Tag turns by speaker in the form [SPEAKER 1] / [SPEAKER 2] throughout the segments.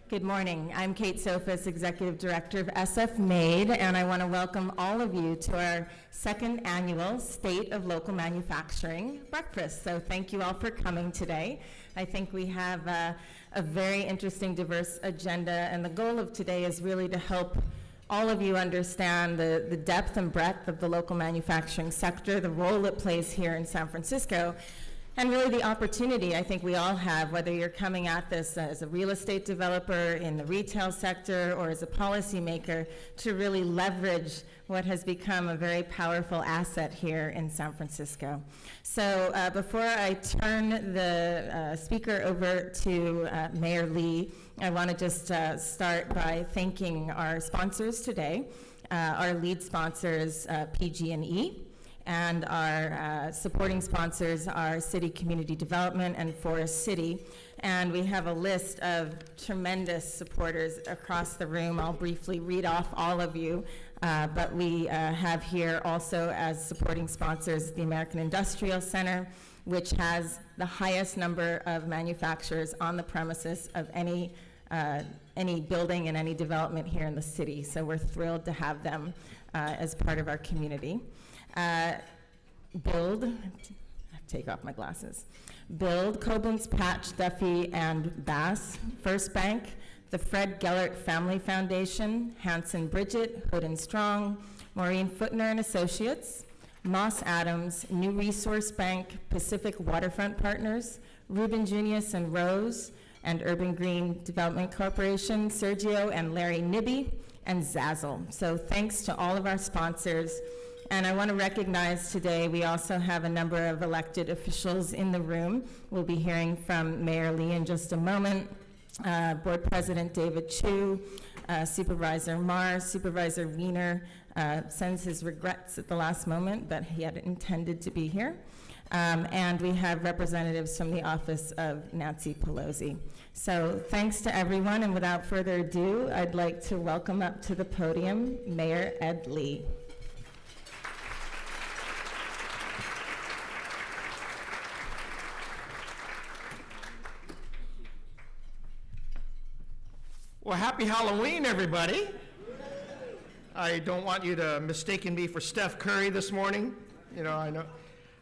[SPEAKER 1] Good morning. I'm Kate Sophis, Executive Director of SFMade, and I want to welcome all of you to our second annual State of Local Manufacturing breakfast. So thank you all for coming today. I think we have a very interesting, diverse agenda, and the goal of today is really to help all of you understand the depth and breadth of the local manufacturing sector, the role it plays here in San Francisco, and really the opportunity I think we all have, whether you're coming at this as a real estate developer, in the retail sector, or as a policymaker, to really leverage what has become a very powerful asset here in San Francisco. So before I turn the speaker over to Mayor Lee, I want to just start by thanking our sponsors today, our lead sponsors, PG&E, and our supporting sponsors are City Community Development and Forest City. And we have a list of tremendous supporters across the room. I'll briefly read off all of you, but we have here also as supporting sponsors the American Industrial Center, which has the highest number of manufacturers on the premises of any building and any development here in the city. So we're thrilled to have them as part of our community. Build, take off my glasses. Build, Koblenz, Patch, Duffy, and Bass, First Bank, the Fred Gellert Family Foundation, Hanson Bridget, Hood and Strong, Maureen Footner and Associates, Moss Adams, New Resource Bank, Pacific Waterfront Partners, Ruben Junius and Rose, and Urban Green Development Corporation, Sergio and Larry Nibby, and Zazzle. So thanks to all of our sponsors. And I want to recognize today we also have a number of elected officials in the room. We'll be hearing from Mayor Lee in just a moment, Board President David Chu, Supervisor Marr, Supervisor Wiener sends his regrets at the last moment, but he had intended to be here. And we have representatives from the office of Nancy Pelosi. So thanks to everyone, and without further ado, I'd like to welcome up to the podium Mayor Ed Lee.
[SPEAKER 2] Well, happy Halloween, everybody. I don't want you to mistake me for Steph Curry this morning. You know,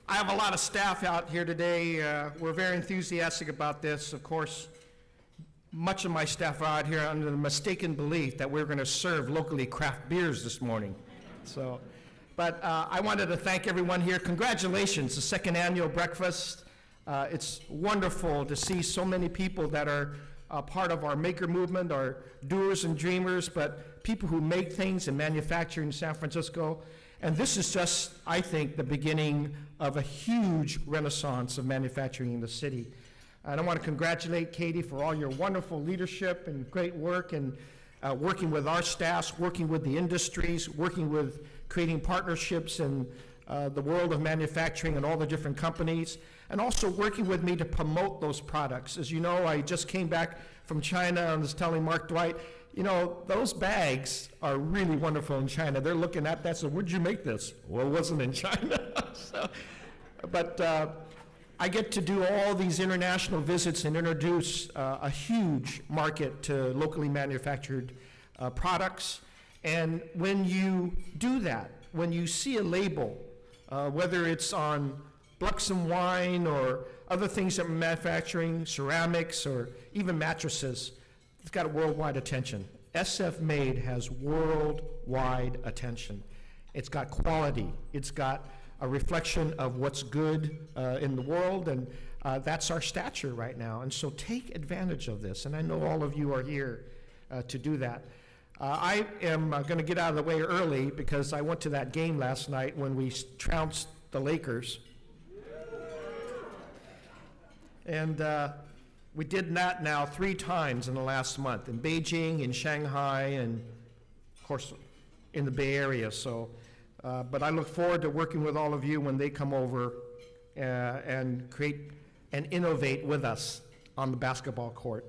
[SPEAKER 2] I have a lot of staff out here today. We're very enthusiastic about this. Of course, much of my staff are out here under the mistaken belief that we're going to serve locally craft beers this morning. So, but I wanted to thank everyone here. Congratulations, the second annual breakfast. It's wonderful to see so many people that are part of our maker movement, our doers and dreamers, but people who make things and manufacture in San Francisco. And this is just, I think, the beginning of a huge renaissance of manufacturing in the city. And I want to congratulate Katie for all your wonderful leadership and great work, and working with our staffs, working with the industries, working with creating partnerships in the world of manufacturing and all the different companies, and also working with me to promote those products. As you know, I just came back from China and was telling Mark Dwight, you know, those bags are really wonderful in China. They're looking at that, so where'd you make this? Well, it wasn't in China. But I get to do all these international visits and introduce a huge market to locally manufactured products. And when you do that, when you see a label, whether it's on Bluxom wine or other things that we're manufacturing, ceramics, or even mattresses, it's got worldwide attention. SFMade has worldwide attention. It's got quality. It's got a reflection of what's good in the world, and that's our stature right now. And so take advantage of this, and I know all of you are here to do that. I am going to get out of the way early because I went to that game last night when we trounced the Lakers. And we did that now 3 times in the last month, in Beijing, in Shanghai, and of course in the Bay Area. So, but I look forward to working with all of you when they come over and create and innovate with us on the basketball court.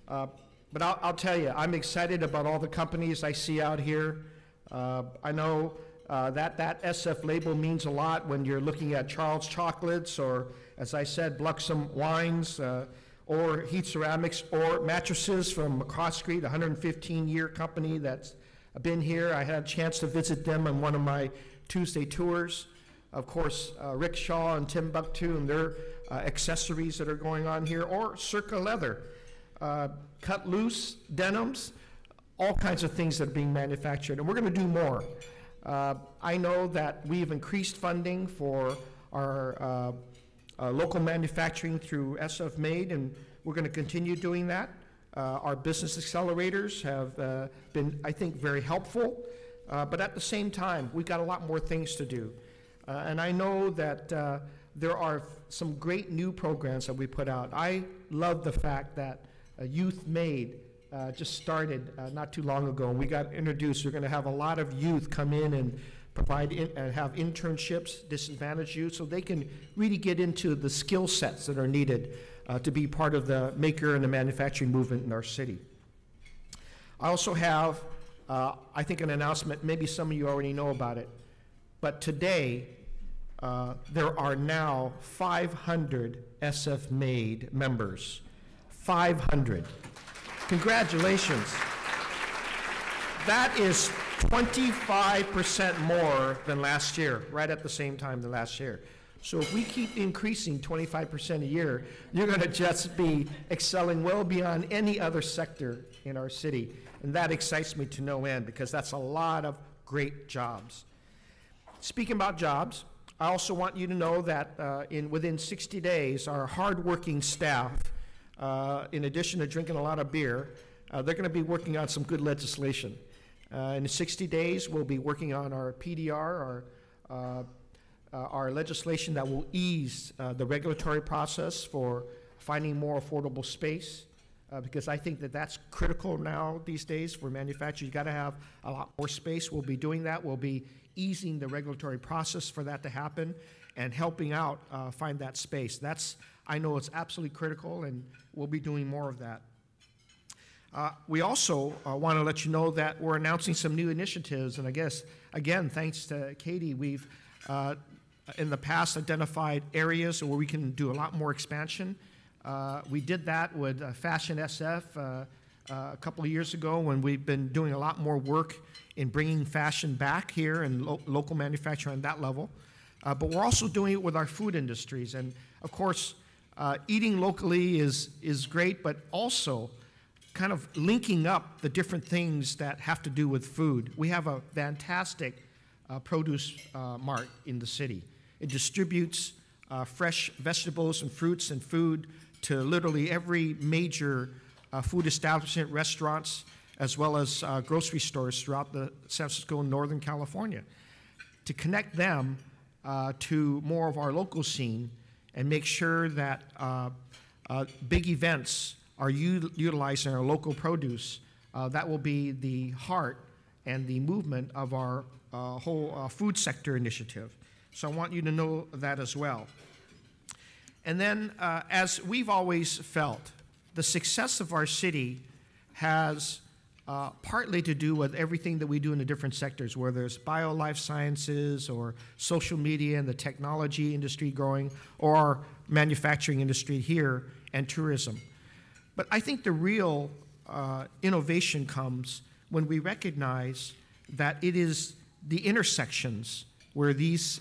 [SPEAKER 2] But I'll tell you, I'm excited about all the companies I see out here. I know that SF label means a lot when you're looking at Charles Chocolates or, as I said, Bluxom Wines. or Heat Ceramics, or mattresses from McCaw Street, a 115-year company that's been here. I had a chance to visit them on one of my Tuesday tours. Of course, Rick Shaw and Timbuktu and their accessories that are going on here, or Circa Leather, cut loose denims, all kinds of things that are being manufactured, and we're going to do more. I know that we've increased funding for our local manufacturing through SFMade, and we're going to continue doing that. Our business accelerators have been, I think, very helpful, but at the same time, we've got a lot more things to do. And I know that there are some great new programs that we put out. I love the fact that Youth Made just started not too long ago, and we got introduced. We're going to have a lot of youth come in and provide have internships, disadvantaged youth, so they can really get into the skill sets that are needed to be part of the maker and the manufacturing movement in our city. I also have, I think, an announcement. Maybe some of you already know about it, but today there are now 500 SFMade members. 500. Congratulations. That is 25% more than last year, right at the same time than last year. So if we keep increasing 25% a year, you're going to just be excelling well beyond any other sector in our city. And that excites me to no end, because that's a lot of great jobs. Speaking about jobs, I also want you to know that within 60 days, our hardworking staff, in addition to drinking a lot of beer, they're going to be working on some good legislation. In 60 days, we'll be working on our PDR, our legislation that will ease the regulatory process for finding more affordable space, because I think that that's critical now these days for manufacturers. You've got to have a lot more space. We'll be doing that. We'll be easing the regulatory process for that to happen and helping out find that space. I know it's absolutely critical, and we'll be doing more of that. We also want to let you know that we're announcing some new initiatives, and I guess, again, thanks to Katie, we've in the past identified areas where we can do a lot more expansion. We did that with Fashion SF a couple of years ago, when we've been doing a lot more work in bringing fashion back here and local manufacturing on that level. But we're also doing it with our food industries. And of course, eating locally is great, but also kind of linking up the different things that have to do with food. We have a fantastic produce mart in the city. It distributes fresh vegetables and fruits and food to literally every major food establishment, restaurants, as well as grocery stores throughout the San Francisco and Northern California, to connect them to more of our local scene and make sure that big events are utilizing our local produce. That will be the heart and the movement of our whole food sector initiative. So I want you to know that as well. And then, as we've always felt, the success of our city has partly to do with everything that we do in the different sectors, whether it's bio life sciences or social media and the technology industry growing, or our manufacturing industry here and tourism. But I think the real innovation comes when we recognize that it is the intersections where these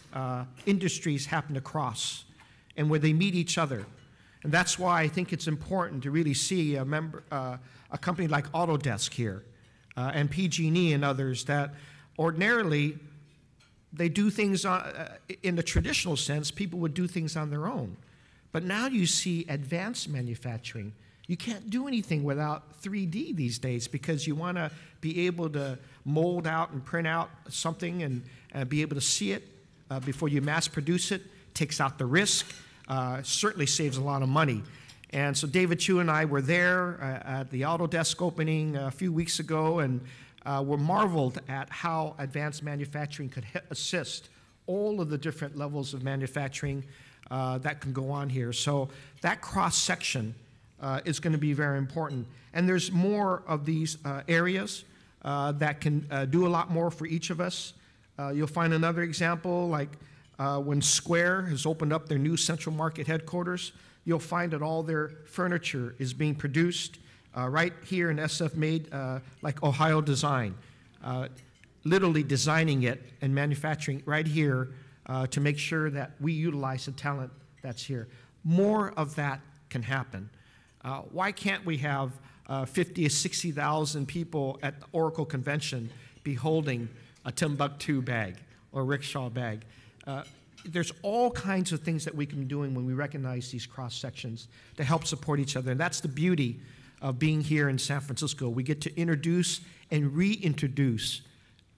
[SPEAKER 2] industries happen to cross and where they meet each other. And that's why I think it's important to really see a company like Autodesk here, and PG&E and others, that ordinarily they do things in the traditional sense. People would do things on their own. But now you see advanced manufacturing. You can't do anything without 3D these days, because you want to be able to mold out and print out something and be able to see it before you mass produce it. Takes out the risk, certainly saves a lot of money. And so David Chu and I were there at the Autodesk opening a few weeks ago, and were marveled at how advanced manufacturing could assist all of the different levels of manufacturing that can go on here. So that cross-section is going to be very important. And there's more of these areas that can do a lot more for each of us. You'll find another example, like when Square has opened up their new Central Market headquarters. you'll find that all their furniture is being produced right here in SFMade, like Ohio Design, literally designing it and manufacturing it right here to make sure that we utilize the talent that's here. More of that can happen. Why can't we have 50 or 60,000 people at the Oracle Convention be holding a Timbuktu bag or rickshaw bag? There's all kinds of things that we can be doing when we recognize these cross sections to help support each other. And that's the beauty of being here in San Francisco. We get to introduce and reintroduce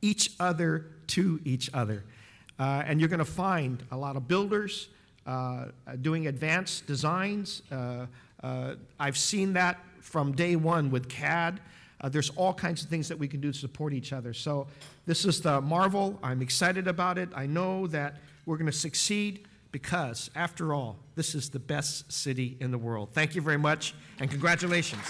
[SPEAKER 2] each other to each other. And you're going to find a lot of builders doing advanced designs. I've seen that from day one with CAD. There's all kinds of things that we can do to support each other. So this is the Marvel. I'm excited about it. I know that we're going to succeed because, after all, this is the best city in the world. Thank you very much, and congratulations.